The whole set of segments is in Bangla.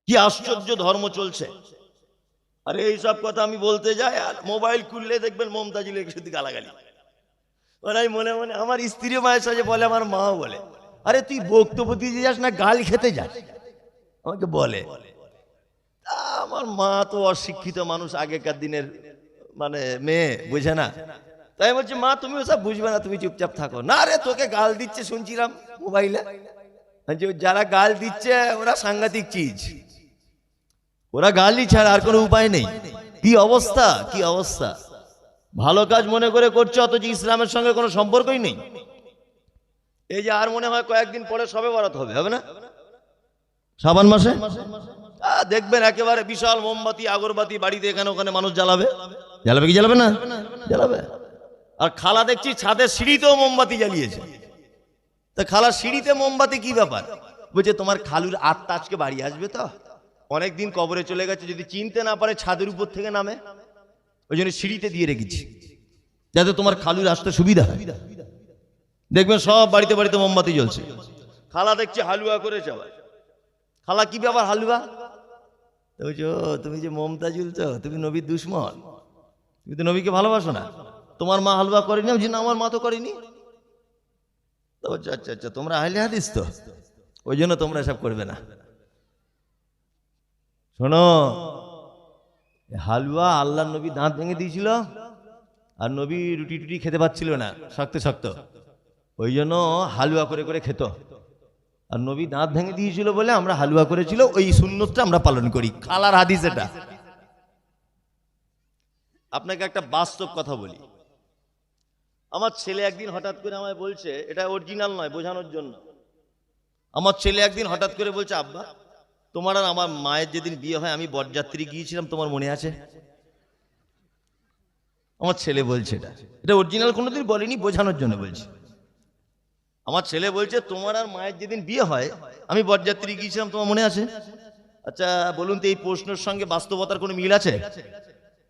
কি আশ্চর্য ধর্ম চলছে। আরে এইসব কথা আমি বলতে যাই আর মোবাইল খুললে দেখবেন মমতাজুল শুধু গালাগালি। ওরাই মনে মনে আমার স্ত্রী মায়ের সাথে বলে, আমার মাও বলে, আরে তুই বক্তব্য দিতে যাস না গাল খেতে যাস, আমাকে বলে। আমার মা তো অশিক্ষিত মানুষ, আগেকার দিনের মানে মেয়ে, বুঝে না। তাই বলছি, মা তুমি ওসব বুঝবে না, তুমি চুপচাপ থাকো। না রে, তোকে গাল দিচ্ছে শুনছিলাম মোবাইলে। যারা গাল দিচ্ছে ওরা সাংঘাতিক চিজ, ওরা গালই ছাড়া আর কোনো উপায় নেই। কি অবস্থা, কি অবস্থা। ভালো কাজ মনে করে করছে, অথচ ইসলামের সঙ্গে কোনো সম্পর্কই নেই। এই যে আর মনে হয় কয়েকদিন পরে সবে বরাত হবে, হবে না? শ্রাবণ মাসে দেখবেন একেবারে বিশাল মোমবাতি আগরবাতি বাড়িতে এখানে ওখানে মানুষ জ্বালাবে। জ্বালাবে কি জ্বালাবে না? জ্বালাবে। আর খালা দেখছি ছাদের সিঁড়িতেও মোমবাতি জ্বালিয়েছে। তা খালার সিঁড়িতে মোমবাতি কি ব্যাপার? বলছে তোমার খালুর আত্মা আজকে বাড়ি আসবে, তো অনেকদিন কবরে চলে গেছে, যদি চিনতে না পারে ছাদের উপর থেকে নামে, ওই জন্য সিঁড়িতে দিয়ে রেখেছি যাতে তোমার খালুর আসতে সুবিধা হয়। দেখবেন সব বাড়িতে বাড়িতে মোমবাতি জ্বলছে। খালা দেখছি হালুয়া করেছে আবার। খালা কি ব্যাপার হালুয়া? বলছো তুমি যে মমতাজুল, তো তুমি নবীর দুশ্মন, তুমি তো নবীকে ভালোবাসো না, তোমার মা হালুয়া করেনি? আমি না, আমার মা তো করেনি। তো বলছে আচ্ছা আচ্ছা, তোমরা আহলে হাদিস তো, ওই জন্য তোমরা এসব করবে না। শোনো, হালুয়া আল্লাহ নবী দাঁত ভেঙে দিয়েছিল, আর নবী রুটি টুটি খেতে পাচ্ছিল না, শক্ত শক্ত, ওই জন্য হালুয়া করে করে খেত। আর নবী দাঁত ভেঙে দিয়েছিল বলে আমরা হালুয়া করেছিল, ওই সুন্নতটা আমরা পালন করি। খালার হাদিস এটা। আপনাকে একটা বাস্তব কথা বলি। আমার ছেলে একদিন হঠাৎ করে আমায় বলছে, এটা অরিজিনাল নয়, বোঝানোর জন্য। আমার ছেলে একদিন হঠাৎ করে বলছে, আব্বা তোমার আর আমার মায়ের যেদিন বিয়ে হয় আমি বরযাত্রী গিয়েছিলাম, তোমার মনে আছে? আমার ছেলে বলছে, এটা অরিজিনাল কোনোদিন বলেনি, বোঝানোর জন্য বলছি। আমার ছেলে বলছে, তোমার আর মায়ের যেদিন বিয়ে হয় আমি বরযাত্রী গিয়েছিলাম, তোমার মনে আছে? আচ্ছা বলুন তো, এই প্রশ্নের সঙ্গে বাস্তবতার কোনো মিল আছে?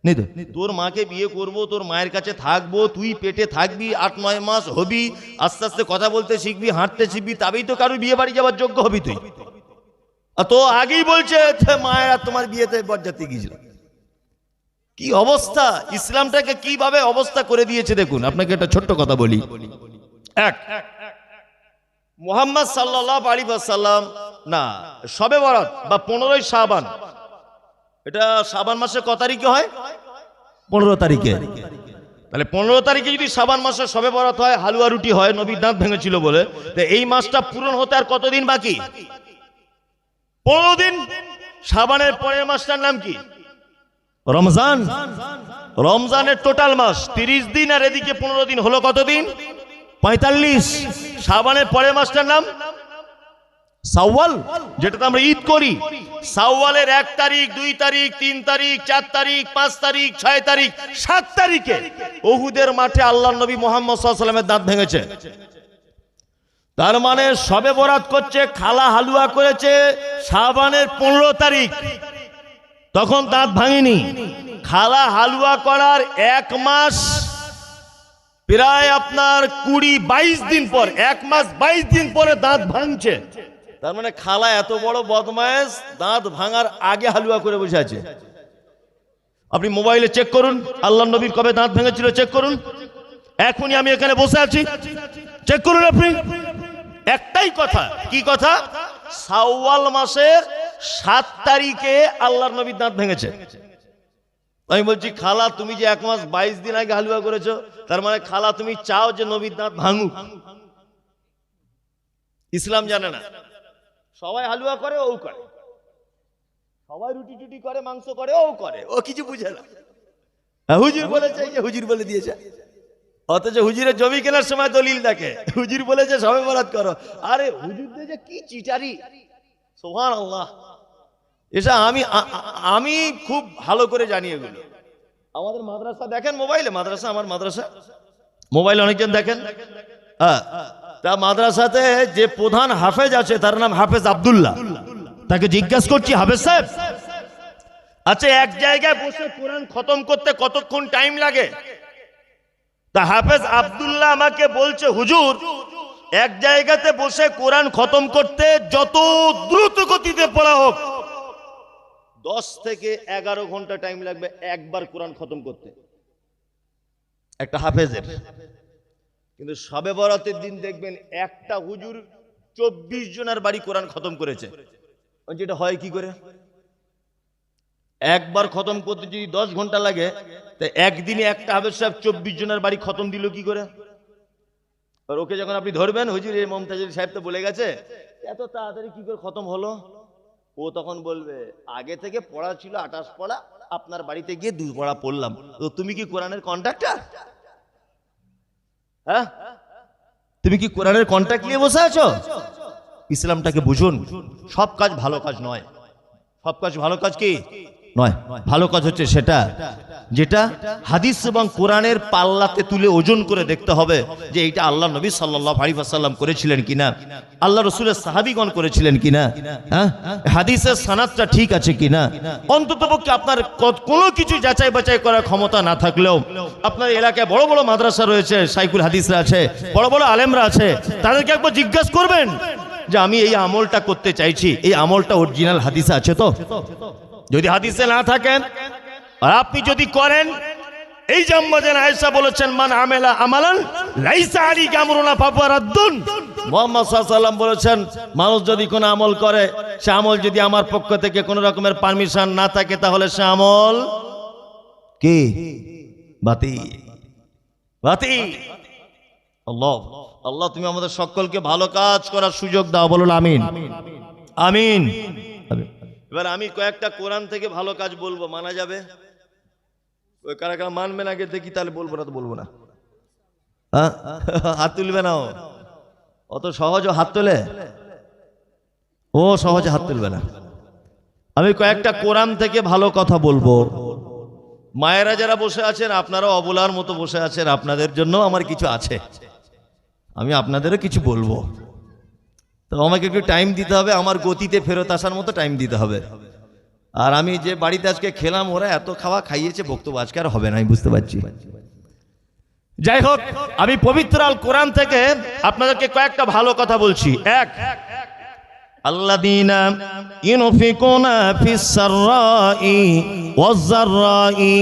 নেই তো। তোর মাকে বিয়ে করব, তোর মায়ের কাছে থাকবো, তুই পেটে থাকবি, 8-9 মাস হবি, আস্তে আস্তে কথা বলতে শিখবি, হাঁটতে শিখবি, তবেই তো কারো বিয়ে বাড়ি যাওয়ার যোগ্য হবি তুই। আর তো আগেই বলছে মায়ের আর তোমার বিয়েতে বরযাত্রী গিয়েছিল। কি অবস্থা, ইসলামটাকে কিভাবে অবস্থা করে দিয়েছে দেখুন। আপনাকে একটা ছোট্ট কথা বলি। এক, মুহাম্মদ সাল্লাল্লাহু আলাইহি ওয়াসাল্লাম না, শবে বরাত বা 15ই শাবান, এটা শাবান মাসে কত তারিখে হয়? 15 তারিখে। তাহলে 15 তারিখে যদি শাবান মাসে শবে বরাত হয়, হালুয়া রুটি হয়, নবীর দাঁত ভেঙেছিল বলে, তো এই মাসটা পূরণ হতে আর কতদিন বাকি? 15 দিন। শাবানের পরের মাসটার নাম কি? রমজান। রমজানের টোটাল মাস 30 দিন, আর এদিকে 15 দিন, হলো কত দিন? 45। শাবানের পরের মাসটার নাম শাওয়াল, যেটাতে আমরা ঈদ করি। শাওয়ালের 1 তারিখ, 2 তারিখ, 3 তারিখ, 4 তারিখ, 5 তারিখ, 6 তারিখ, 7 তারিখে উহুদের মাঠে আল্লাহর নবী মুহাম্মদ সাল্লাল্লাহু আলাইহি ওয়াসাল্লামের দাঁত ভেঙেছে। তার মানে শবে বরাত করছে, খালা হালুয়া করেছে শাবানের 15 তারিখ, তখন দাঁত ভাঙেনি। খালা হালুয়া করার 1 মাস, প্রায় আপনার 20-22 দিন পর, 1 মাস 22 দিন পরে দাঁত ভাঙছে। তার মানে খালা এত বড় বদমায়েশ, দাঁত ভাঙার আগে হালুয়া করে বসে আছে। আপনি মোবাইলে চেক করুন, আল্লাহর নবীর কবে দাঁত ভেঙেছিল চেক করুন। এখনই আমি এখানে বসে আছি, চেক করুন আপনি। একটাই কথা, কি কথা? শাওয়াল মাসের 7 তারিখে আল্লাহর নবীর দাঁত ভেঙেছে। আমি বলছি, খালা তুমি যে 1 মাস 22 দিন আগে হালুয়া করেছো, তার মানে খালা তুমি চাও যে নবীর দাঁত ভাঙুক। ইসলাম জানে না, সবাই হালুয়া করে, ও করে, সবাই রুটি টুটি করে, মাংস করে, ও করে, ও কিছু বুঝে না। হুজুর বলেছে, এই যে হুজুর বলে দিয়েছে, অথচ হুজুরের জমি কেনার সময় দলিল দেখে, হুজুর বলেছে শবে বরাত করো। আরে হুজুরদের যে কি চিটারি, সুবহানাল্লাহ। এটা আমি খুব ভালো করে জানি এগুলো। আমাদের মাদ্রাসা দেখেন মোবাইলে, মাদ্রাসা, আমার মাদ্রাসা মোবাইলে অনেকজন দেখেন। হ্যাঁ, তা মাদ্রাসাতে যে প্রধান হাফেজ আছে তার নাম হাফেজ আব্দুল্লাহ। তাকে জিজ্ঞাসা করছি, হাফেজ সাহেব, আচ্ছা এক জায়গায় বসে কোরআন খতম করতে কতক্ষণ টাইম লাগে? তা হাফেজ আব্দুল্লাহ আমাকে বলছে, হুজুর এক জায়গাতে বসে কোরআন খতম করতে যত দ্রুত গতিতে পড়া হোক 10 থেকে 11 ঘন্টা টাইম লাগবে একবার কোরআন খতম করতে, একটা হাফেজের। কিন্তু শবে বরাতের দিন দেখবেন একটা হুজুর 24 জনের বাড়ি কোরআন খতম করেছে। যেটা হয় কি করে? একবার খতম করতে যদি 10 ঘন্টা লাগে, তো একদিনে একটা হাফেজ সাহেব 24 জনের বাড়ি খতম দিল কি করে? আর ওকে যখন আপনি ধরবেন, হুজুর এই মমতাজুল সাহেব তো বলে গেছে, এত তাড়াতাড়ি কি করে খতম হলো? ও তখন বলবে, আগে থেকে পড়া ছিল 28 পড়া, আপনার বাড়িতে গিয়ে 2 পড়া পড়লাম। তো তুমি কি কোরআনের কন্ট্রাক্টর? হ্যাঁ, তুমি কি কোরআনের কন্ট্রাক্ট নিয়ে বসে আছো? ইসলামটাকে বুঝুন। সব কাজ ভালো কাজ নয়। সব কাজ ভালো কাজ কি নয়। ভালো কাজ হচ্ছে সেটা যেটা হাদিস এবং কোরআনের পাল্লাতে তুলে ওজন করে দেখতে হবে যে এটা আল্লাহ নবী সাল্লাল্লাহু আলাইহি ওয়াসাল্লাম করেছিলেন কিনা, আল্লাহ রাসূলের সাহাবীগণ করেছিলেন কিনা, হ্যাঁ, হাদিসের সনদটা ঠিক আছে কিনা। অন্ততপক্ষে আপনার কোনো কিছু যাচাই বাছাই করার ক্ষমতা না থাকলেও আপনার এলাকায় বড় বড় মাদ্রাসা রয়েছে, শাইখুল হাদিসরা আছে, বড় বড় আলেমরা আছে, তাদেরকে একবার জিজ্ঞাসা করবেন যে আমি এই আমলটা করতে চাইছি, এই আমলটা অরিজিনাল হাদিসে আছে তো? যদি হাদিসে না থাকেন আর আপনি যদি করেন, এই যে আম্মাজান আয়েশা বলেছেন, মান আমেলা আমালান লাইসা আলাইহি আমরুনা ফাহুয়া রাদ্দুন। মুহাম্মদ সাল্লাল্লাহু আলাইহি ওয়াসাল্লাম বলেছেন, মানুষ যদি কোনো আমল করে, সে আমল যদি আমার পক্ষ থেকে কোনো রকমের পারমিশন না থাকে, তাহলে সে আমল কি বাতিল, বাতিল। আল্লাহ আল্লাহ তুমি আমাদের সকলকে ভালো কাজ করার সুযোগ দাও, বলুন আমিন, আমিন। এবার আমি কয়েকটা কোরআন থেকে ভালো কাজ বলবো, মানা যাবে? ওই কারা কারা মানবেন আগে দেখি, তাহলে বলবো না তো বলবো না। হ্যাঁ, হাত তুলবে না। অত সহজ হাত তোলে? ও সহজে হাত তুলবে না। আমি কয়েকটা কোরআন থেকে ভালো কথা বলবো। মায়েরা যারা বসে আছেন, আপনারা অবলার মতো বসে আছেন, আপনাদের জন্য আমার কিছু আছে, আমি আপনাদেরও কিছু বলবো। তো আমাকে একটু টাইম দিতে হবে, আমার গতিতে ফেরত আসার মতো টাইম দিতে হবে। আর আমি যে বাড়িতে আজকে খেলাম, ওরা এত খাওয়া খাইয়েছে, বক্তব্য আজকে আর হবে না, আমি বুঝতে পারছি। যাই হোক, আমি পবিত্র আল কোরআন থেকে আপনাদেরকে কয়েকটা ভালো কথা বলছি। এক, আল্লাযীনা ইউনফিকুনা ফিস সাররাই ওয়াজ যাররাই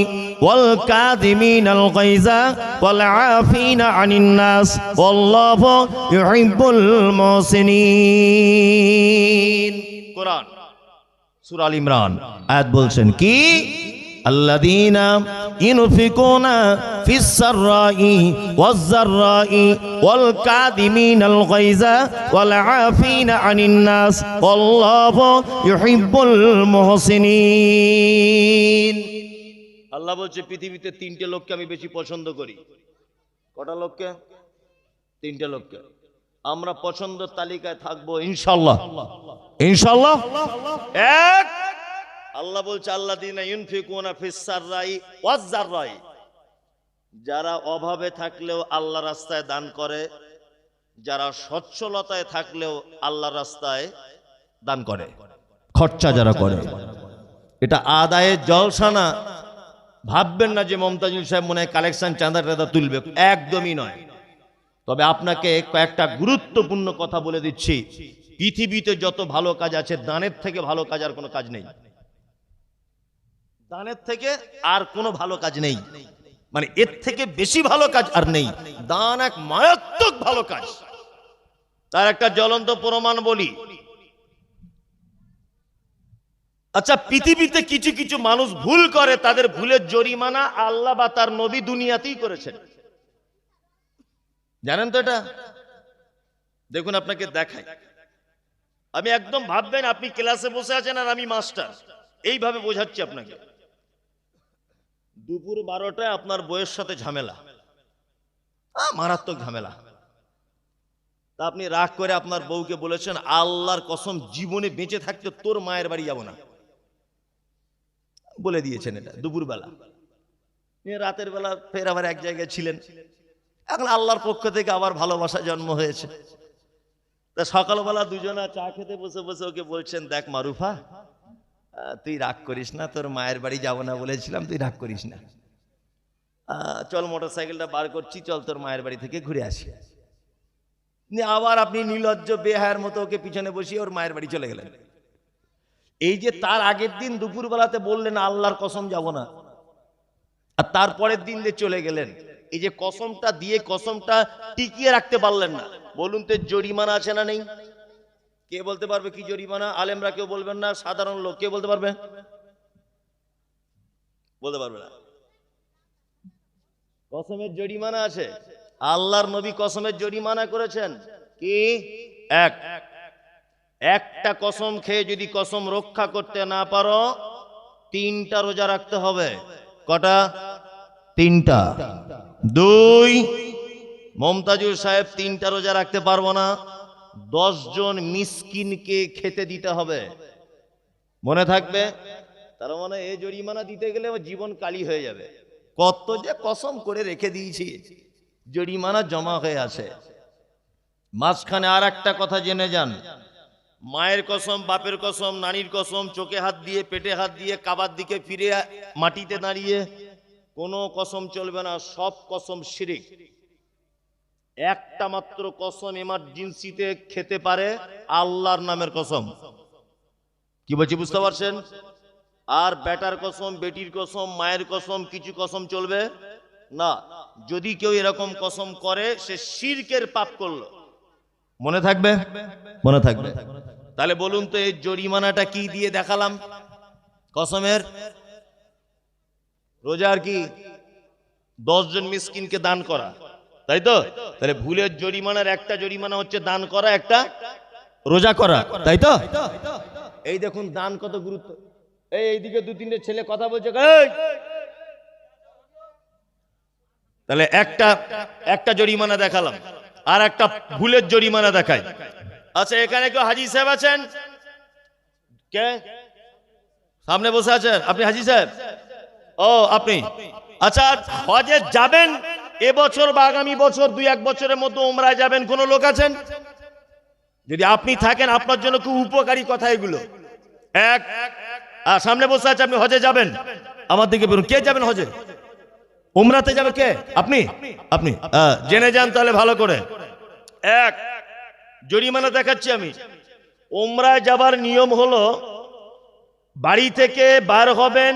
ওয়াল কাযিমিনাল গায়যা ওয়াল আফিনা আনিন নাস ওয়াল্লাহু ইউহিব্বুল মুহসিনিন। কোরআন সূরা আল ইমরান আয়াত বলছেন কি, আল্লাযীনা ইউনফিকুনা ফিস সাররাই ওয়াজ যাররাই ওয়াল কাযিমিনাল গায়যা ওয়াল আফিনা আনিন নাস ওয়াল্লাহু ইউহিব্বুল মুহসিনিন। আল্লাহ বলছে পৃথিবীতে 3টে লোককে আমি বেশি পছন্দ করি। কটা লোককে? 3টে লোককে। আমরা পছন্দের তালিকায় থাকবো ইনশাআল্লাহ, ইনশাআল্লাহ। এক, আল্লাহ বলছে আল্লাযীনা ইউনফিকুনা ফিস সাররাই ওয়াজ যাররাই, যারা অভাবে থাকলেও আল্লাহর রাস্তায় দান করে, যারা সচ্ছলতায় থাকলেও আল্লাহর রাস্তায় দান করে, খরচা যারা করে। এটা আদায়ে জলসা না, ভাববেন না যে মমতাজুল সাহেব মনে হয় কালেকশন চাঁদা টাদা তুলবে, একদমই নয়। তবে আপনাকে কয়েকটা গুরুত্বপূর্ণ কথা বলে দিচ্ছি। পৃথিবীতে যত ভালো কাজ আছে, দানের থেকে ভালো কাজ আর কোনো কাজ নেই। দানের থেকে আর কোনো ভালো কাজ নেই, মানে এর থেকে বেশি ভালো কাজ আর নেই। দান এক মারাত্মক ভালো কাজ। তার একটা জ্বলন্ত প্রমাণ বলি। আচ্ছা, পৃথিবীতে কিছু কিছু মানুষ ভুল করে, তাদের ভুলের জরিমানা আল্লাহ বা তার নবী দুনিয়াতেই করেছেন। জানেন তো এটা? দেখুন, আপনাকে দেখাই। আমি একদম ভাববেন আপনি ক্লাসে বসে আছেন আর আমি মাস্টার, এইভাবে বোঝাচ্ছি আপনাকে। দুপুর 12টায় আপনার বইয়ের সাথে ঝামেলা, মারাত্মক ঝামেলা। তা আপনি রাগ করে আপনার বউকে বলেছেন, আল্লাহর কসম জীবনে বেঁচে থাকতে তোর মায়ের বাড়ি যাব না, বলে দিয়েছেন এটা দুপুরবেলা। রাতের বেলা ফের আবার এক জায়গায় ছিলেন। এখন আল্লাহর পক্ষ থেকে আবার ভালোবাসা জন্ম হয়েছে। তা সকালবেলা দুজনা চা খেতে বসে বসে ওকে বলছেন, দেখ মারুফা, তুই রাগ করিস না, তোর মায়ের বাড়ি যাব না বলেছিলাম, তুই রাগ করিস না, চল মোটরসাইকেলটা বার করছি, চল তোর মায়ের বাড়ি থেকে ঘুরে আসি। আবার আপনি নির্লজ্জ বেহায়ার মতো ওকে পিছনে বসিয়ে ওর মায়ের বাড়ি চলে গেলেন। এই যে তার আগের দিন দুপুরবেলাতে বললেন আল্লাহর কসম যাব না, আর তারপরের দিন দিয়ে চলে গেলেন, এই যে কসমটা দিয়ে কসমটা টিকিয়ে রাখতে পারলেন না, বলুন তো জরিমানা আছে না নেই? কে বলতে পারবে কি জরিমানা? আলেমরা কেউ বলবেন না, সাধারণ লোক কে বলতে পারবে? বলতে পারবে না। কসমের জরিমানা আছে। আল্লাহর নবী কসমের জরিমানা করেছেন কি? একটা কসম খেয়ে যদি কসম রক্ষা করতে না পারো 3টা রোজা রাখতে হবে। কটা? 3টা। 2, মমতাজুর সাহেব 3টা রোজা রাখতে পারবো না, 10 জন মিসকিনকে খেতে দিতে হবে। মনে থাকবে? তার মানে এই জরিমানা দিতে গেলে জীবন কালি হয়ে যাবে। কত যে কসম করে রেখে দিয়েছি, জরিমানা জমা হয়ে আছে। মাঝখানে আর একটা কথা জেনে যান, মায়ের কসম, বাপের কসম, নানির কসম, চোখে হাত দিয়ে, পেটে হাত দিয়ে, কাবার দিকে ফিরে মাটিতে দাঁড়িয়ে কোনো কসম চলবে না, সব কসম শিরিক। একটা মাত্র কসম এমার্জেন্সিতে খেতে পারে, আল্লাহর নামের কসম। কি বলছি বুঝতে পারছেন? আর বেটার কসম, বেটির কসম, মায়ের কসম, কিছু কসম চলবে না। যদি কেউ এরকম কসম করে সে শিরকের পাপ করলো। মনে থাকবে? মনে থাকবে। তাহলে বলুন তো এই জরিমানাটা কি দিয়ে দেখালাম? কসমের। রোজার কি? 10 জন মিসকিনকে দান করা, তাই তো? তাহলে ভুলের জরিমানার একটা জরিমানা হচ্ছে দান করা, একটা রোজা করা, তাই তো? এই দেখুন দান কত গুরুত্ব। এইদিকে 2-3টে ছেলে কথা বলছে, তাহলে একটা জরিমানা দেখালাম, আর একটা ভুলের জরিমানা দেখায়। আচ্ছা, এখানে কেউ হাজী সাহেব আছেন? কে সামনে বসে আছেন? আপনি হাজী সাহেব? ও আপনি। আচ্ছা, হজে যাবেন এবছর বা আগামী বছর, 2-1 বছরের মধ্যে উমরায় যাবেন, কোন লোক আছেন? যদি আপনি থাকেন, আপনার জন্য খুব উপকারী কথা এগুলো। সামনে বসে আছে, আপনি হজে যাবেন, আমার দিকে বলুন, কে যাবেন হজে? উমরাতে যাবে কে? আপনি। আপনি জেনে যান তাহলে ভালো করে। জরিমানা দেখাচ্ছি আমি। উমরায় যাবার নিয়ম হলো, বাড়ি থেকে বার হবেন,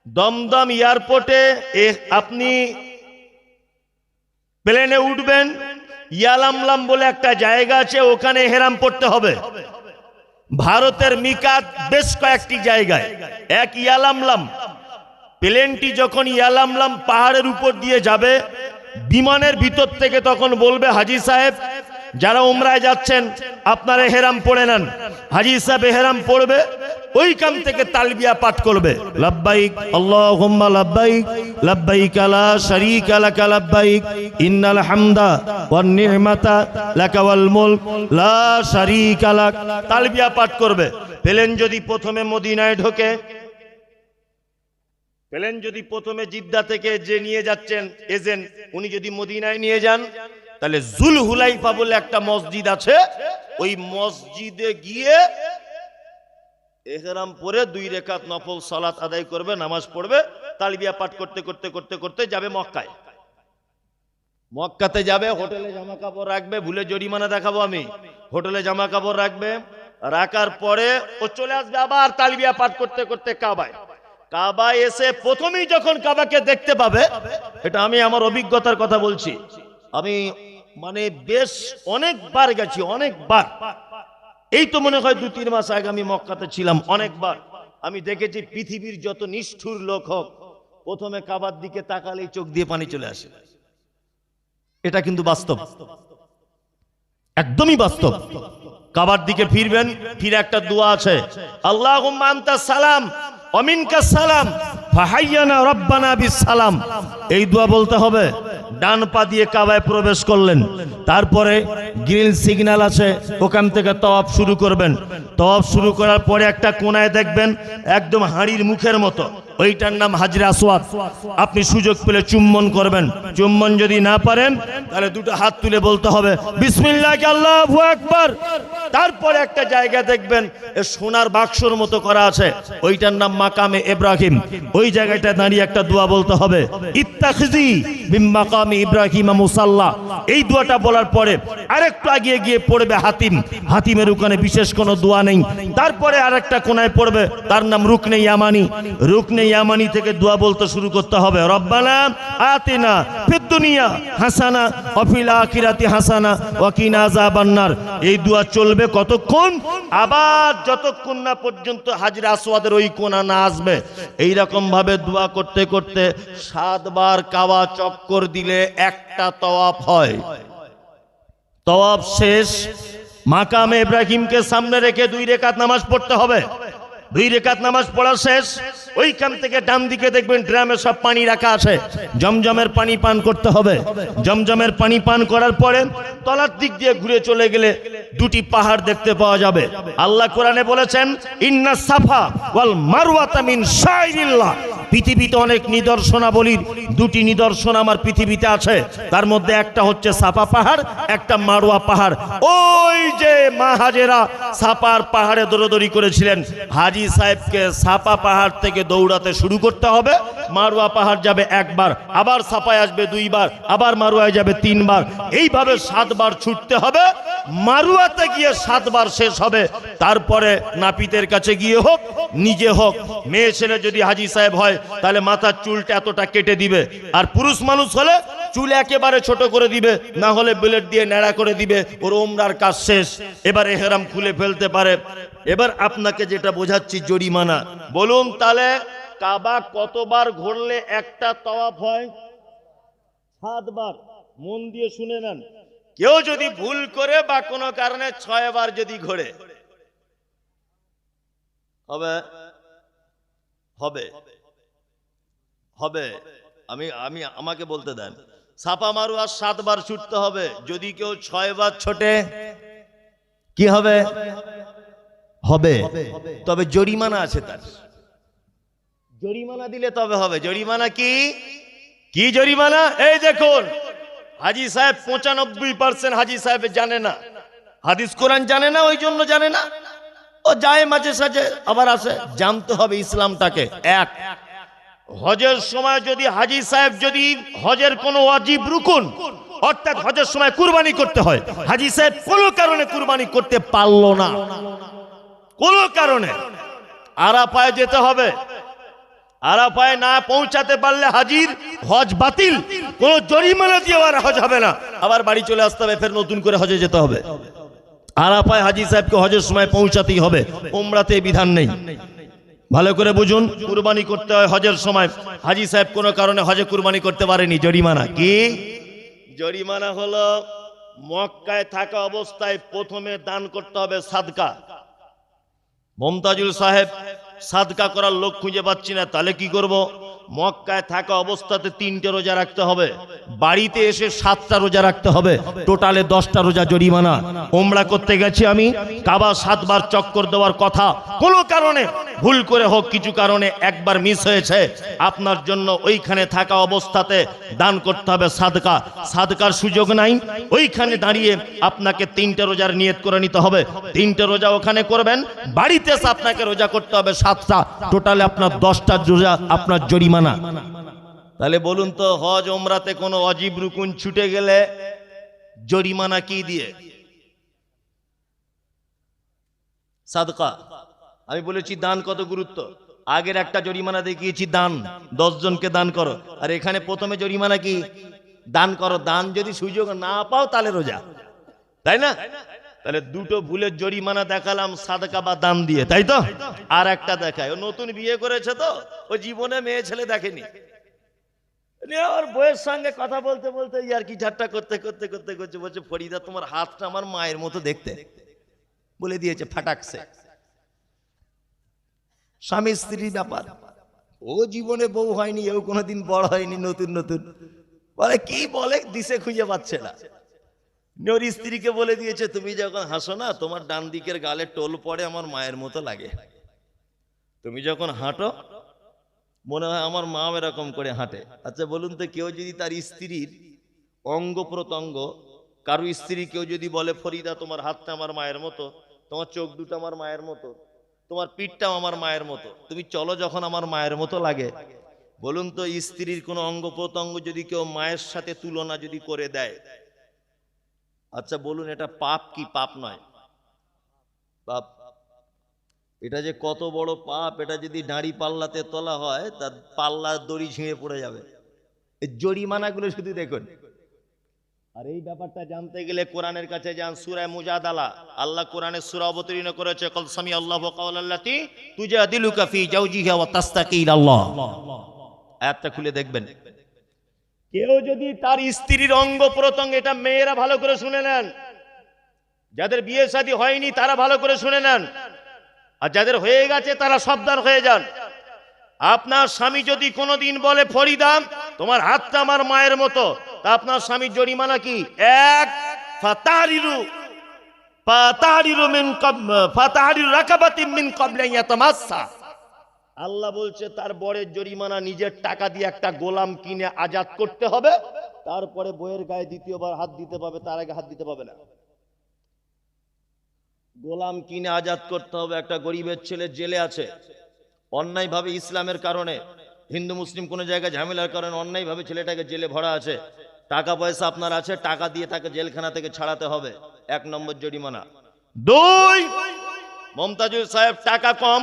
দমদম এয়ারপোর্টে আপনি প্লেনে উঠবেন, ইয়ালামলাম বলে একটা জায়গা আছে, ওখানে হেরাম পড়তে হবে। ভারতের মিকাত বেশ কয়েকটি জায়গায়, এক ইয়ালামলাম। প্লেনটি যখন ইয়ালামলাম পাহাড়ের উপর দিয়ে যাবে, বিমানের ভিতর থেকে তখন বলবে, হাজী সাহেব যারা উমরায় যাচ্ছেন আপনারা এহরাম পড়ে নেন। হাজী সাহেব এহরাম পড়বে, ওইখান থেকে তালবিয়া পাঠ করবে, লাব্বাইক আল্লাহুম্মা লাব্বাইক, লাব্বাইক লা শারীকা লাকা লাব্বাইক, ইন্নাল হামদা ওয়ান নি'মাতা লাকা ওয়াল মুলক লা শারীকা লাক। তালবিয়া পাঠ করবে। প্লেন যদি প্রথমে মদিনায় ঢোকে, প্লেন যদি প্রথমে জিদ্দা থেকে যে নিয়ে যাচ্ছেন এজেন্ট, উনি যদি মদিনায় নিয়ে যান, তাহলে জুল হুলাইফা বলে একটা মসজিদ আছে, ওই মসজিদে গিয়ে ইহরাম পরে 2 রাকাত নফল সালাত আদায় করবে, নামাজ পড়বে, তালবিয়া পাঠ করতে করতে করতে করতে যাবে মক্কায়। মক্কাতে যাবে, হোটেলে জামা কাপড় রাখবে, ভুলে জরিমানা দেখাবো আমি। হোটেলে জামা কাপড় রাখবে, রাখার পরে ও চলে আসবে আবার তালবিয়া পাঠ করতে করতে কাবায়। কাবায় এসে প্রথমেই যখন কাবাকে দেখতে পাবে, এটা আমি আমার অভিজ্ঞতার কথা বলছি, আমি মানে বেশ অনেকবার গেছি, অনেকবার। এই তো মনে হয় 2-3 মাস আগে আমি মক্কাতে ছিলাম, অনেকবার আমি দেখেছি পৃথিবীর যত নিষ্ঠুর লোক হোক, প্রথমে কাবার দিকে তাকালেই চোখ দিয়ে পানি চলে আসে। এটা কিন্তু বাস্তব, একদমই বাস্তব। কাবার দিকে ফিরবেন, ফিরে একটা দোয়া আছে, আল্লাহুম্মা আনতাস সালাম ওয়া মিনকাস সালাম ফাহাইয়ানা রাব্বানা বিস সালাম। এই দোয়া বলতে হবে। ডান পা দিয়ে কাবায় প্রবেশ করলেন, তারপরে গ্রিন সিগন্যাল আছে, ওখান থেকে তওয়াফ শুরু করবেন। তওয়াফ শুরু করার পরে একটা কোণায় দেখবেন একদম হাঁড়ির মুখের মতো, ওইটার নাম হাজরে আসওয়াদ। আপনি সুযোগ পেলে চুম্বন করবেন। চুম্বন যদি না পারেন, তাহলে 2টো হাত তুলে বলতে হবে বিসমিল্লাহ আল্লাহু আকবার। তারপরে একটা জায়গা দেখবেন সোনার বাক্সর মতো করা আছে, ওইটার নাম মাকামে ইব্রাহিম। ওই জায়গাটা দাঁড়িয়ে একটা দোয়া বলতে হবে, ইত্তাখিজি মিন মাকামি ইব্রাহিম মুসাল্লা এই দোয়াটা বলার পরে আরেকটু আগিয়ে গিয়ে পড়বে হাতিম, হাতিমের ওখানে বিশেষ কোনো দোয়া নেই। তারপরে আরেকটা কোনায় পড়বে, তার নাম রুকনে ইয়ামানি। রুকনে ইয়ামানি থেকে দোয়া বলতে শুরু করতে হবে, রব্বানা আতিনা ফিদ দুনিয়া হাসানা ওয়া ফিল আখিরাতি হাসানা ওয়া কিনা আযাবান্নার। এই দোয়া চলবে কতক্ষণ? আবার যতক্ষণ না পর্যন্ত হাজরে আসওয়াদের ওই কোনা না আসবে। এই রকম ভাবে দোয়া করতে করতে 7 বার কাবা চক্কর দিলে একটা তওয়াফ হয়। তওয়াফ শেষ, মাকামে ইব্রাহিমকে সামনে রেখে 2 রাকাত নামাজ পড়তে হবে। 2 রাকাত নামাজ পড়া শেষ, ওইখান থেকে ডান দিকে দেখবেন ড্রামে সব পানি রাখা আছে, জমজমের পানি পান করতে হবে। জমজমের পানি পান করার পরে তলার দিক দিয়ে ঘুরে চলে গেলে 2টি পাহাড় দেখতে পাওয়া যাবে। আল্লাহ কোরআনে বলেছেন, ইন্না সাফা ওয়াল মারওয়াতা মিন শাইরিল্লাহ। পৃথিবীতে অনেক নিদর্শনাবলীর 2টি নিদর্শন আমার পৃথিবীতে আছে, তার মধ্যে একটা হচ্ছে সাফা পাহাড়, একটা মারওয়া পাহাড়। ওই যে মা হাজেরা সাফার পাহাড়ে দৌড়াদৌড়ি করেছিলেন, হাজী সাহেবকে সাফা পাহাড় থেকে দৌড়াতে শুরু করতে হবে। মারওয়া পাহাড় যাবে 1 বার, আবার সাফায় আসবে 2 বার, আবার মারওয়ায় যাবে 3 বার, এইভাবে 7 বার ছুটতে হবে। মারওয়াতে গিয়ে 7 বার শেষ হবে। তারপরে নাপিতের কাছে গিয়ে হোক, নিজে হোক, মেয়ে ছেলে যদি হাজী সাহেব হয় তাহলে মাথার চুলটা এতটা কেটে দিবে, আর পুরুষ মানুষ হলে চুল একেবারে ছোট করে দিবে, না হলে ব্লেড দিয়ে ন্যাড়া করে দিবে। ওর ওমরার কাজ শেষ, এবার এহরাম খুলে ফেলতে পারে। এবার আপনাকে যেটা বোঝাচ্ছি জরিমানা, বলুন তাহলে কাবা কতবার ঘুরলে একটা তওয়াফ হয়? 7 বার। মন দিয়ে শুনে নেন, কেউ যদি ভুল করে বা কোনো কারণে 6 বার যদি ঘোরে, হবে হবে হবে আমি আমাকে বলতে দেন। সাফা মারওয়া 7 বার ছুটতে হবে। যদি কেউ 6 বার ছোটে কি হবে? হবে, তবে জরিমানা আছে তার। জরিমানা দিলে তবে হবে। জরিমানা কি? কি জরিমানা? এই দেখুন, হাজী সাহেব 95% হাজী সাহেব জানে না, হাদিস কোরআন জানে না, ওই জন্য জানে না। ও যায় মাঝে সাঝে, আবার আসে। জানতে হবে ইসলামটাকে। 1, হজের সময় যদি হাজী সাহেব যদি হজের কোনো ওয়াজিব রুকুন, অর্থাৎ হজের সময় কুরবানি করতে হয়, হাজী সাহেব কোনো কারণে কুরবানি করতে পারলো না, কোনো কারণে, আরাফায় যেতে হবে। আরাফায় না পৌঁছাতে পারলে হাজির হজ বাতিল, কোনো জরিমানা দিয়ে আর হজ হবে না, আবার বাড়ি চলে আসতে হবে, ফের নতুন করে হজে যেতে হবে। আরাফায় হাজী সাহেবকে হজের সময় পৌঁছাতেই হবে, উমরাতে বিধান নেই। ভালো করে বুঝুন, কুরবানি করতে হয় হজের সময়। হাজী সাহেব কোনো কারণে হজে কুরবানি করতে পারেনি, জরিমানা কি? জরিমানা হলো মক্কায় থাকা অবস্থায় প্রথমে দান করতে হবে সাদকা। মমতাজুল সাহেব সাদকা করার লোক খুঁজে পাচ্ছি না, তাহলে কি করব? মক্কায় থাকা অবস্থাতে 3টে রোজা রাখতে হবে, বাড়িতে এসে 7টা রোজা রাখতে হবে, টোটালে 10টা রোজা জরিমানা। ওমরা করতে গেছি আমি, কাবা 7 বার চক্কর দেওয়ার কথা, কোনো কারণে ভুল করে হোক, কিছু কারণে একবার মিস হয়েছে, আপনার জন্য ওইখানে থাকা অবস্থাতে দান করতে হবে সাদকা। সাদকার সুযোগ নাই, ওইখানে দাঁড়িয়ে আপনাকে 3টে রোজার নিয়ত করে নিতে হবে। 3টে রোজা ওখানে করবেন, বাড়িতে এসে আপনাকে রোজা করতে হবে 7টা, টোটালে আপনার 10টা রোজা আপনার জরিমানা। তাহলে বলুন তো, হজ ওমরাতে কোনো অজীব রুকুন ছুটে গেলে জরিমানা কি দিয়ে? সাদকা। আমি বলেছি দান কত গুরুত্ব, আগের একটা জরিমানা দেখিয়েছি দান, 10 জনকে দান করো, আর এখানে প্রথমে জরিমানা কি? দান করো। দান যদি সুযোগ না পাও তাহলে রোজা, তাই না? তাহলে 2টো ভুলের জরিমানা দেখালাম, সাদকা বা দান দিয়ে, তাই তো? আর একটা দেখায়, ও নতুন বিয়ে করেছে তো, ও জীবনে মেয়ে ছেলে দেখেনি, ওর বউয়ের সঙ্গে কথা বলতে বলতে আর কি ঠাট্টা করতে করতে করতে করতে বলছে, ফরিদা তোমার হাতটা আমার মায়ের মতো দেখতে, বলে দিয়েছে ফাটাকছে। স্বামী স্ত্রীর ব্যাপার, ও জীবনে বউ হয়নি, এও কোনোদিন বড় হয়নি, নতুন নতুন বলে কি বলে দিশে খুঁজে পাচ্ছে না। ওর স্ত্রীকে বলে দিয়েছে, তুমি যখন হাসো না, তোমার ডান দিকের গালে টোল পড়ে আমার মায়ের মতো লাগে, তুমি যখন হাঁটো মনে হয় আমার মা এরকম করে হাঁটে। আচ্ছা বলুন তো, কেউ যদি তার স্ত্রীর অঙ্গ প্রত্যঙ্গ, কারো স্ত্রী কেউ যদি বলে, ফরিদা তোমার হাতটা আমার মায়ের মতো, তোমার চোখ দুটো আমার মায়ের মতো, তোমার পিঠটাও আমার মায়ের মতো, তুমি চলো যখন আমার মায়ের মতো লাগে, বলুন তো স্ত্রীর কোনো অঙ্গ প্রত্যঙ্গ যদি কেউ মায়ের সাথে তুলনা যদি করে দেয়, আচ্ছা বলুন, এটা পাপ কি পাপ নয়? পাপ। এটা যে কত বড় পাপ, এটা যদি দাঁড়ি পাল্লাতে তোলা হয় তার পাল্লার দড়ি ছিঁড়ে পড়ে যাবে। এই জরিমানাগুলো শুধু দেখুন। আর এই ব্যাপারটা জানতে গেলে কোরআনের কাছে যান, সূরা মুজাদালা। আল্লাহ কোরআনে সূরা অবতীর্ণ করেছে, কল সামি আল্লাহু কাওলাল্লাতী তুজাদিলুকা ফি জাওজিহা ওয়া তাস্তাকি ইলাল্লাহ। আয়াতটা খুলে দেখবেন। কেউ যদি তার স্ত্রীর অঙ্গ প্রত্যঙ্গ, এটা মেয়েরা ভালো করে শুনে নেন, যাদের বিয়ে শাদী হয়নি তারা ভালো করে শুনে নেন, আর যাদের হয়ে গেছে তারা সাবধান হয়ে যান। আপনার স্বামী যদি কোনোদিন বলে ফরিদা তোমার হাতটা আমার মায়ের মতো, তা আপনার স্বামীর জরিমানা কি? এক, ফাতাহরিরু রাকাবাতিন মিন ক্বাবলি আন ইয়াতামাসসা। আল্লাহ বলছে তার বরের জরিমানা নিজের টাকা দিয়ে একটা গোলাম কিনে আজাদ করতে হবে, তারপরে বইয়ের গায়ে দ্বিতীয়বার হাত দিতে পাবে, তার আগে হাত দিতে পাবে না। গোলাম কিনে আজাদ করতে হবে। একটা গরিবের ছেলে জেলে আছে অন্যায়ভাবে, ইসলামের কারণে, হিন্দু মুসলিম কোনো জায়গায় ঝামেলার কারণে অন্যায়ভাবে ছেলেটাকে জেলে ভরা আছে। টাকা পয়সা আপনার আছে, টাকা দিয়ে তাকে জেলখানা থেকে ছাড়াতে হবে, 1 নম্বর জরিমানা। 2, মমতাজুল সাহেব টাকা কম,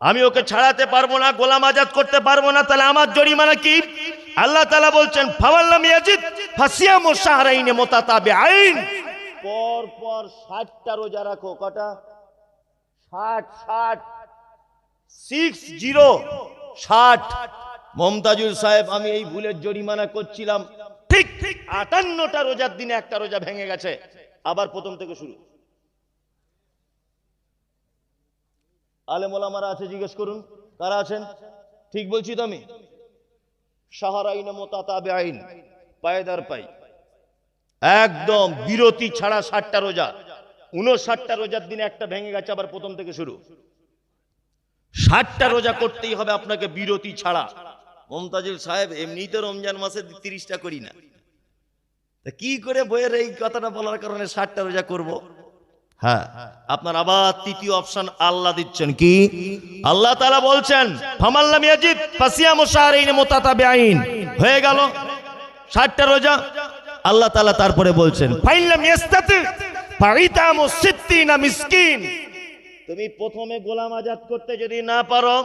আমি ওকে ছাড়াতে পারবো না, গোলাম আজাদ করতে পারবো না, তাহলে আমার জরিমানা কি? আল্লাহ তাআলা বলছেন ফাওয়াল্লাম ইয়াজিদ ফাসিয়ামু শাহরাইন মুতাতাবিআইন। পর পর 60টা রোজা রাখো। কটা? 60 60। মমতাজুল সাহেব, আমি এই ভুলের জরিমানা করছিলাম, ঠিক 58টা রোজার দিনে একটা রোজা ভেঙে গেছে, আবার প্রথম থেকে শুরু। আলেম ওলামারা আছে, জিজ্ঞেস করুন কারা আছেন। ঠিক বলছি তো আমি? শাহরাইন মুতাতাবিআইন, পায়দার পাই, একদম বিরতি ছাড়া 60টা রোজা। 59টা রোজার দিনে একটা ভেঙে গেছে, আবার প্রথম থেকে শুরু। 60টা রোজা করতেই হবে আপনাকে বিরতি ছাড়া। মমতাজুল সাহেব, এমনিতে রমজান মাসে 30টা করি না, তা কি করে বইয়ের এই কথাটা বলার কারণে 60টা রোজা করব? হ্যাঁ, আপনার আবার তৃতীয় অপশন আল্লাহ দিচ্ছেন কি? আল্লাহ তাআলা বলছেন ফামাল্লাম ইয়াজিদ ফাসিয়ামু শাহরাইন মুতাতাবিআইন, হয়ে গেল 60টা রোজা। আল্লাহ তাআলা তারপরে বলছেন ফাইল্লাম ইয়াস্তাতি ফাইতামু সিত্তিনা মিসকিন। তুমি প্রথমে গোলাম আজাদ করতে যদি না পারো,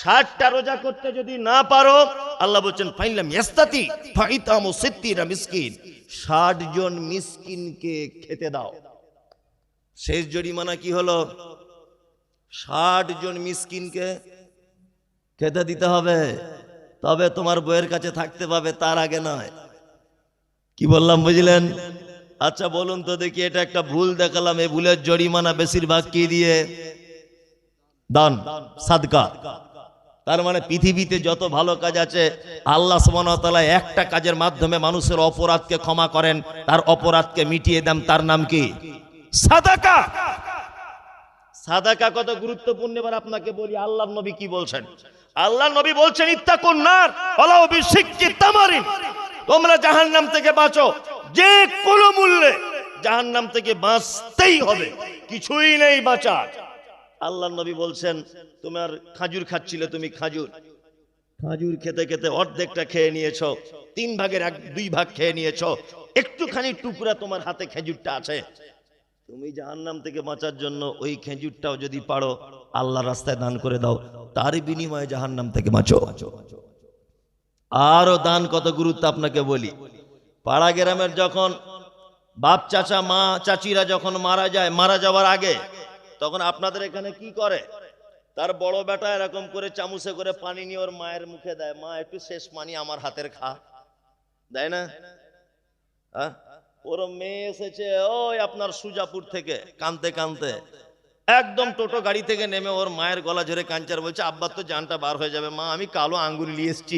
60টা রোজা করতে যদি না পারো, আল্লাহ বলছেন ফাইল্লাম ইয়াস্তাতি ফাইতামু সিত্তিনা মিসকিন, 60 জন মিসকিনকে খেতে দাও। শেষ জরিমানা কি হলো? 60 জন মিসকিনকে খেতে দিতে হবে, তবে তোমার বইয়ের কাছে থাকতে পাবে, তার আগে নয়। কি বললাম বুঝলেন? আচ্ছা বলুন তো দেখি, এটা একটা ভুল দেখালাম, এই ভুলের জরিমানা বেশিরভাগ কি দিয়ে? দান, সাদকা। তার মানে পৃথিবীতে যত ভালো কাজ আছে, আল্লাহ সুবহানাহু ওয়া তাআলা একটা কাজের মাধ্যমে মানুষের অপরাধকে ক্ষমা করেন, তার অপরাধকে মিটিয়ে দেন, তার নাম কি? সাদাকা। সাদাকা কত গুরুত্বপূর্ণ এবার আপনাকে বলি। আল্লাহর নবী কি বলছেন? আল্লাহর নবী বলছেন ইত্তাকুন নার ওয়ালাউ বিশিক্কি তামারিন, তোমরা জাহান্নাম থেকে বাঁচো, যে কোনো মূল্যে জাহান্নাম থেকে বাঁচতেই হবে, কিছুই নেই বাঁচার। আল্লাহর নবী বলছেন তোমার খাজুর খাচ্ছিলে, তুমি খাজুর খেতে খেতে অর্ধেকটা খেয়ে নিয়েছো, 3 ভাগের 2 ভাগ খেয়ে নিয়েছো, একটুখানি টুকরা তোমার হাতে খেজুরটা আছে, তুমি জাহান্নাম থেকে বাঁচার জন্য ওই খেজুরটাও যদি পারো আল্লাহর রাস্তায় দান করে দাও, তার বিনিময়ে জাহান্নাম থেকে বাঁচো। আরো দান কত গুরুত্ব আপনাকে বলি। পাড়া গ্রামের যখন বাপ চাচা মা চাচিরা যখন মারা যায়, মারা যাওয়ার আগে তখন আপনাদের এখানে কি করে? তার বড় বেটা এরকম করে চামচে করে পানি নিয়ে ওর মায়ের মুখে দেয়, মা একটু শেষ পানি আমার হাতের খা, দেয় না? হ্যাঁ, ওর মেয়ে এসেছে ওই আপনার সুজাপুর থেকে কানতে কানতে, একদম টোটো গাড়ি থেকে নেমে ওর মায়ের গলা ধরে কাঞ্চার বলছে আব্বার তো জানটা বার হয়ে যাবে, মা আমি কালো আঙ্গুর নিয়ে এসেছি,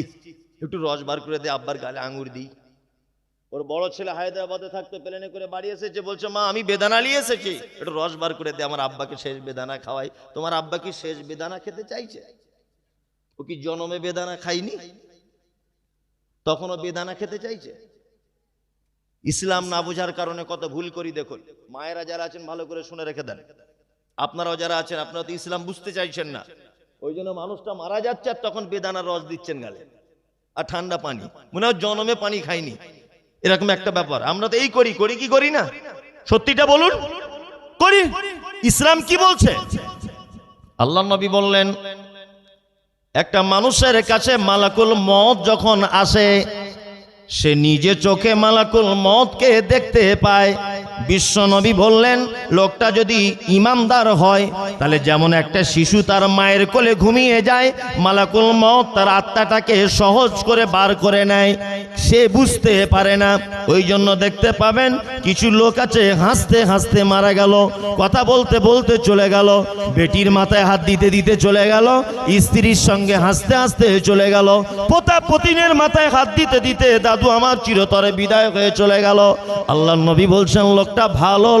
একটু রস বার করে দে, আব্বার গালে আঙ্গুর দিই। ওর বড় ছেলে হায়দ্রাবাদে থাকতে প্লেনে করে বাড়ি এসেছে, বলছে মা আমি বেদানা নিয়ে এসেছি, একটু রস বার করে দে, আমার আব্বাকে শেষ বেদানা খাওয়াই। তোমার আব্বা কি শেষ বেদানা খেতে চাইছে? ও কি জনমে বেদানা খাইনি? তখনও বেদানা খেতে চাইছে? ইসলাম না বোঝার কারণে কত ভুল করি দেখুন। মায়েরা যারা আছেন ভালো করে শুনে রেখে দেন, আপনারাও যারা আছেন আপনারা তো ইসলাম বুঝতে চাইছেন না, ওই জন্য মানুষটা মারা যাচ্ছে আর তখন বেদানার রস দিচ্ছেন গালে আর ঠান্ডা পানি, মনে হয় জনমে পানি খাইনি। এরকম একটা ব্যাপার। আমরা তো এই করি কি করি না? সত্যিটা বলুন, করি। ইসলাম কি বলছে? আল্লাহ নবী বললেন, একটা মানুষের কাছে মালাকুল মউত যখন আসে, সে নিজে চোখে মালাকুল মউতকে দেখতে পায়। বিশ্ব নবী বললেন, লোকটা যদি ইমানদার হয়, তাহলে যেমন একটা শিশু তার মায়ের কোলে ঘুমিয়ে যায়, মালাকুল মউত তার আত্মাটাকে সহজ করে বার করে নেয়, সে বুঝতে পারে না। ওই জন্য দেখতে পাবেন কিছু লোক আছে হাসতে হাসতে মারা গেল, কথা বলতে বলতে চলে গেল, বেটির মাথায় হাত দিতে দিতে চলে গেল, স্ত্রীর সঙ্গে হাসতে হাসতে চলে গেল, পোতা পতিনের মাথায় হাত দিতে দিতে দাদু আমার চিরতরে বিদায় হয়ে চলে গেল। আল্লাহ নবী বলছেন, লোকটা ভালো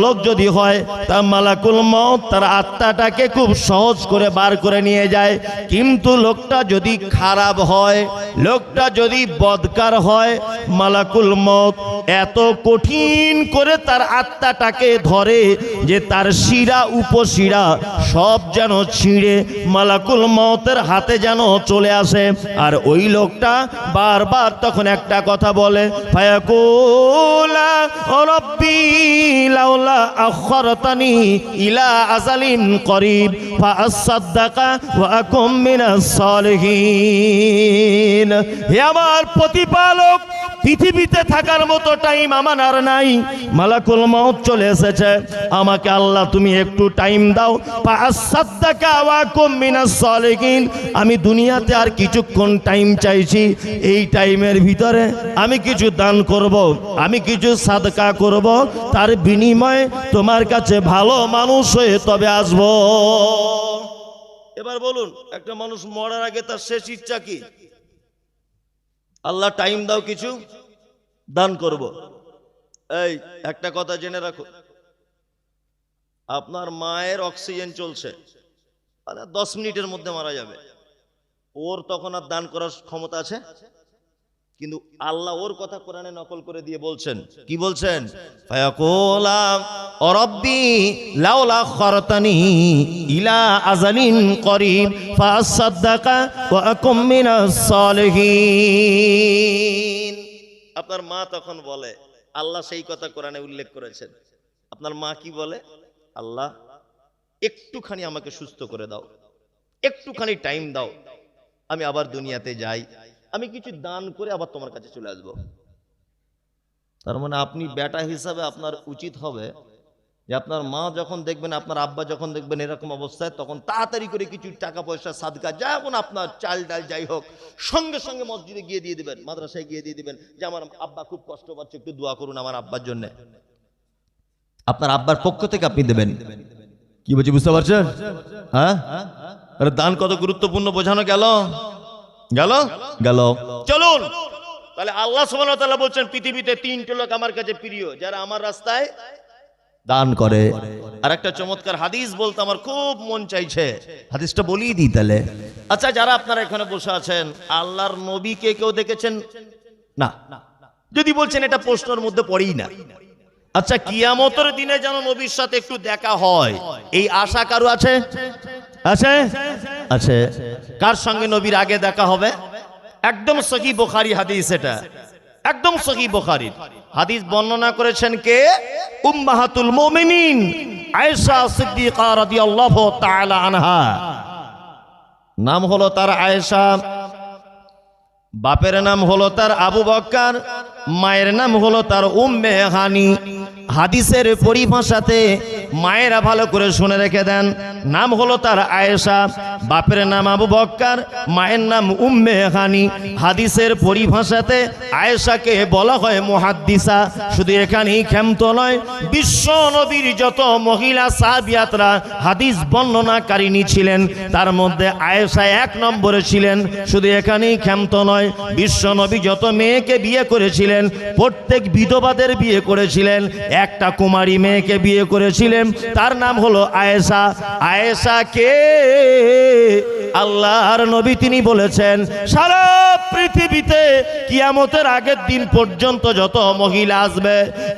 লোক যদি হয়, তার মালাকুল মউত তার আত্মাটাকে খুব সহজ করে বার করে নিয়ে যায়। কিন্তু লোকটা যদি খারাপ হয়, লোকটা যদি বদকার হয়, মালাকুল মউত এত কঠিন করে তার আত্মাটাকে ধরে যে তার শিরা উপশিরা সব যেন ছিঁড়ে মালাকুল মউতের হাতে যেন চলে আসে। আর ওই লোকটা বারবার তখন একটা কথা বলে, ফায়াকুলা রব্বি লাউলা আখরতানি ইলা আজালিন করিব ফাআসাদদাকা ওয়া আকুম মিনাস সালিহিন। হে আমার প্রতিপালক, পৃথিবীতে থাকার মতো টাইম আমার আর নাই, মালাকুল মউত চলে এসেছে, আমাকে আল্লাহ তুমি একটু টাইম দাও, ফাআসাদদাকা ওয়া আকুম মিনাস সালিহিন। আমি দুনিয়াতে আর কিছুক্ষণ টাইম চাইছি, এই টাইমের ভিতরে আমি কিছু দান করব, আমি কিছু সাদকা করব, তার বিনিময়ে তোমার কাছে ভালো মানুষ হয়ে তবে আসব। এবার বলুন, একটা মানুষ মরার আগে তার শেষ ইচ্ছা কি? আল্লাহ টাইম দাও, কিছু দান করব। এই একটা কথা জেনে রাখো, আপনার মায়ের অক্সিজেন চলছে, মানে 10 মিনিটের মধ্যে মারা যাবে, ওর তখন আর দান করার ক্ষমতা আছে? কিন্তু আল্লাহ ওর কথা কোরআনে নকল করে দিয়ে বলছেন, কি বলছেন? ফায়াকুলা রব্বি লাউলা আখরতানি ইলা আজালিন করিব ফাসাদদাকা ওয়া আকুম মিনাস সালিহিন। আপনার মা তখন বলে, আল্লাহ সেই কথা কোরআনে উল্লেখ করেছেন, আপনার মা কি বলে? আল্লাহ একটুখানি আমাকে সুস্থ করে দাও, একটুখানি টাইম দাও, আমি আবার দুনিয়াতে যাই, আমি কিছু দান করে আবার তোমার কাছে চলে আসবো। তার মানে আপনি বেটা হিসাবে আপনার উচিত হবে যে আপনার মা যখন দেখবেন, আপনার আব্বা যখন দেখবেন এরকম অবস্থায়, তখন তাড়াতাড়ি করে কিছু টাকা পয়সা সাদকা, যখন আপনার চাল ডাল যাই হোক, সঙ্গে সঙ্গে মসজিদে গিয়ে দিয়ে দিবেন, মাদ্রাসায় গিয়ে দিয়ে দিবেন যে আমার আব্বা খুব কষ্ট পাচ্ছে, একটু দোয়া করুন আমার আব্বার জন্য। আপনার আব্বার পক্ষ থেকে আপনি দেবেন। কি বলছি বুঝতে পারছেন? হ্যাঁ, আরে দান কত গুরুত্বপূর্ণ বোঝানো গেল গেল গেল। চলুন তাহলে আল্লাহ সুবহানাহু ওয়া তাআলা বলছেন, পৃথিবীতে 3টে লোক আমার কাছে প্রিয়, যারা আমার রাস্তায় দান করে। আর একটা চমৎকার হাদিস বলতে আমার খুব মন চাইছে, হাদিসটা বলিয়ে দিই তাহলে। আচ্ছা, যারা আপনারা এখানে বসে আছেন, আল্লাহর নবীকে কেউ দেখেছেন? না। যদি বলছেন এটা প্রশ্নের মধ্যে পড়েই না। আচ্ছা, কিয়ামতের দিনে যেন নবীর সাথে একটু দেখা হয়, এই আশা কারো আছে? আছে আছে। কার সঙ্গে নবীর আগে দেখা হবে? একদম সহিহ বুখারী হাদিস, এটা একদম সহিহ বুখারী হাদিস। বর্ণনা করেছেন কে? উম্মাহাতুল মুমিনিন আয়েশা সিদ্দিকা রাদিয়াল্লাহু তাআলা আনহা। নাম হলো তার আয়েশা, বাপের নাম হলো তার আবু বকর, মায়ের নাম হলো তার উম্মে হানি। হাদিসের পরিভাষাতে মায়েরা ভালো করে শুনে রেখে দেন, নাম হলো তার আয়েশা, বাপের নাম আবু বকর, মায়ের নাম উম্মে হানি। হাদিসের পরিভাষাতে আয়েশাকে বলা হয় মুহাদ্দিসা। শুধু এখানেই ক্ষান্ত নয়, বিশ্ব নবীর যত মহিলা সাহাবিয়াতরা হাদিস বর্ণনাকারিণী ছিলেন, তার মধ্যে আয়েশা 1 নম্বরে ছিলেন। শুধু এখানেই ক্ষান্ত নয়, বিশ্ব নবী যত মেয়েকে বিয়ে করেছিলেন, প্রত্যেক বিধবাদের বিয়ে করেছিলেন, একটা কুমারী মেয়েকে বিয়ে করেছিলেন, তার নাম হলো আয়েশা। আয়েশাকে আল্লাহর নবী তিনি বলেছেন সারা পৃথিবীতে কিয়ামতের আগের দিন পর্যন্ত যত মহিলা আসবে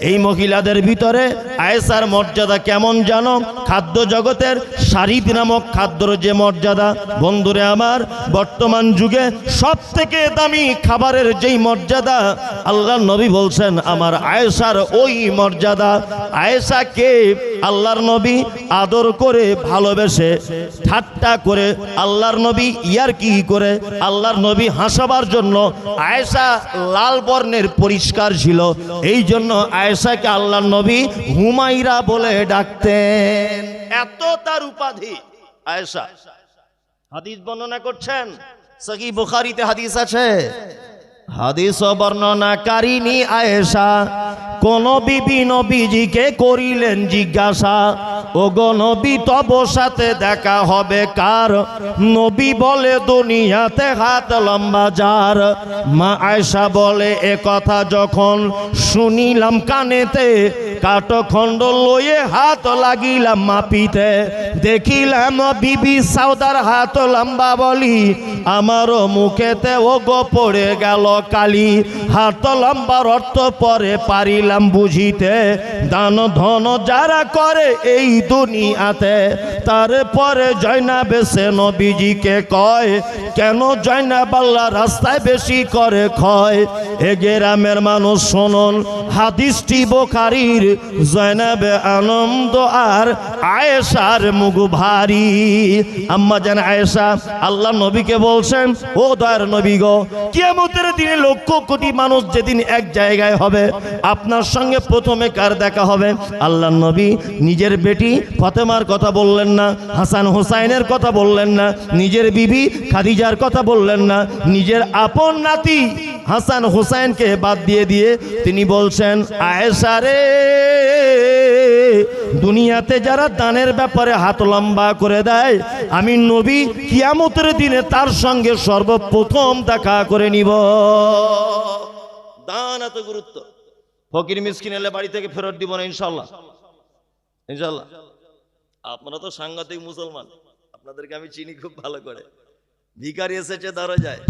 এই মহিলাদের ভিতরে আয়েশার মর্যাদা কেমন জানো? খাদ্য জগতের শারিদ নামক খাদ্যর যে মর্যাদা, বন্ধুরে আমার বর্তমান যুগে সব থেকে দামি খাবারের যেই মর্যাদা আল্লাহর নবী বলছেন আমার আয়েশার ওই মর্যাদা। আয়েশাকে আল্লাহর নবী আদর করে ভালোবেসে ঠাট্টা করে আল্লাহর নবী ইয়ারকি করে আল্লাহর নবী হাসাবার জন্য আয়েশা লাল বর্ণের পরিষ্কার ছিল, এই জন্য আয়েশাকে আল্লাহর নবী হুমায়রা বলে ডাকতেন, এত তার উপাধি আয়েশা। হাদিস বর্ণনা করছেন সহিহ বুখারীতে হাদিস আছে, হাদিস বর্ণনাকারিনী আয়েশা কোন বিবি নবীজিকে করিলেন জিজ্ঞাসা, ও গো নবী তব সাথে দেখা হবে কার? নবী বলে দুনিয়াতে হাত লম্বা যার। মা আয়েশা বলে এ কথা যখন শুনিলাম কানেতে, কাঠখণ্ড লয়ে হাত লাগিলাম মাপিতে, দেখিলাম বিবি সাউদার হাত লম্বা বলি, আমারও মুখেতে ও গো পড়ে গেল কালি। হাত লম্বার অর্থ পরে পারিলাম বুঝিতে, দান ধন যারা করে এই দুনিয়াতে। তারপরে জয়নাব এসে নবীজিকে কয়, কেন জয়নাব আল্লাহ রাস্তায় বেশি করে ক্ষয়? এ গ্রামের মানুষ শুনুন হাদিসটি বুখারীর, জয়নাবে আনন্দ আর আয়েশার মুখ ভারী। আম্মা জান আয়েশা আল্লাহ নবীকে বলছেন, ও দয়ার নবী গো, কিয়ামতের দিনে লক্ষ কোটি মানুষ যেদিন এক জায়গায় হবে, আপনার সঙ্গে প্রথমে কার দেখা হবে? আল্লাহ নবী নিজের বেটি ফাতেমার কথা বললেন না, হাসান হোসাইনের কথা বললেন না, নিজের বিবি খাদিজার কথা বললেন না, নিজের আপন নাতি হাসান হোসাইনকে বাদ দিয়ে তিনি বলছেন আয়েশা রে, দুনিয়াতে যারা দানের ব্যাপারে হাত লম্বা করে দেয়, আমি নবী কিয়ামতের দিনে তার সঙ্গে সর্বপ্রথম দেখা করে নিব। দান এত গুরুত্ব, ফকির মিসকিন এলে বাড়ি থেকে ফেরত দিব না ইনশাল্লাহ, ইনশাল্লাহ। আপনারা তো সাংঘাতিক মুসলমান, আপনাদেরকে আমি চিনি খুব ভালো করে। ভিখারি এসেছে দরজায়,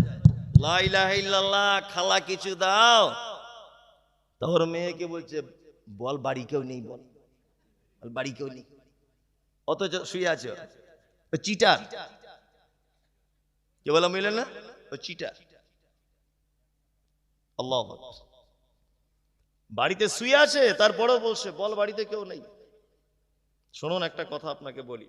লা ইলাহা ইল্লাল্লাহ, খালা কিছু দাও। তোর মেয়েকে বলছে বল বাড়ি কেউ নেই, বল বাড়ি কেউ নেই, অথচ শুয়ে আছে চিটার। কে বলা মিলেন না, ও চিটার। আল্লাহ বাড়িতে শুয়ে আছে, তারপরেও বলছে বল বাড়িতে কেউ নেই। শুনুন একটা কথা আপনাকে বলি,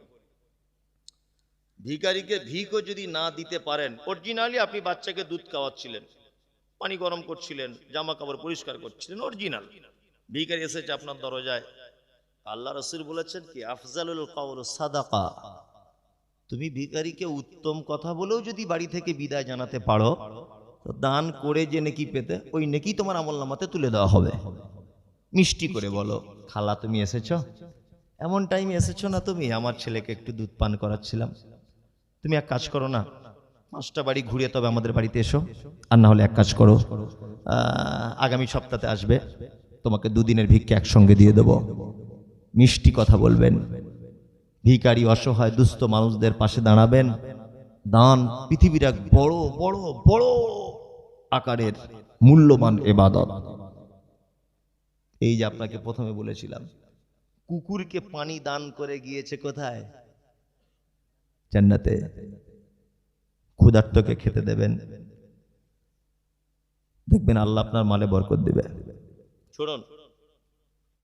ভিখারিকে ভিখও যদি না দিতে পারেন, অরিজিনালি আপনি বাচ্চাকে দুধ খাওয়াচ্ছিলেন, পানি গরম করছিলেন, জামা কাপড় পরিষ্কার করছিলেন, অরিজিনাল। ভিখারি এসেছে আপনার দরজায়, আল্লাহ রাসূল বলেছেন কি আফজালুল কাউল সাদাকা, তুমি ভিখারিকে উত্তম কথা বলেও যদি বাড়ি থেকে বিদায় জানাতে পারো, তো দান করে যে নেকি পেতে, ওই নেকি তোমার আমলনামাতে তুলে দেওয়া হবে। মিষ্টি করে বলো, খালা তুমি এসেছো, এমন টাইমে এসেছো না তুমি, আমার ছেলেকে একটু দুধ পান করাচ্ছিলাম, তুমি এক কাজ করো না, 5টা বাড়ি ঘুরে তবে আমাদের বাড়িতে এসো, আর না হলে এক কাজ করো, আগামী সপ্তাহে আসবে, তোমাকে 2 দিনের ভিক্ষা একসঙ্গে দিয়ে দেব। মিষ্টি কথা বলবেন, ভিখারি অসহায় দুস্থ মানুষদের পাশে দাঁড়াবেন। দান পৃথিবীর এক বড় বড় বড় আকারের মূল্যবান ইবাদত। এই যে আপনাকে প্রথমে বলেছিলাম, কুকুরকে পানি দান করে গিয়েছে কোথায়? জান্নাতে। ক্ষুধার্তকে খেতে দেবেন, দেখবেন আল্লাহ আপনার মালে বরকত দেবে। শুনুন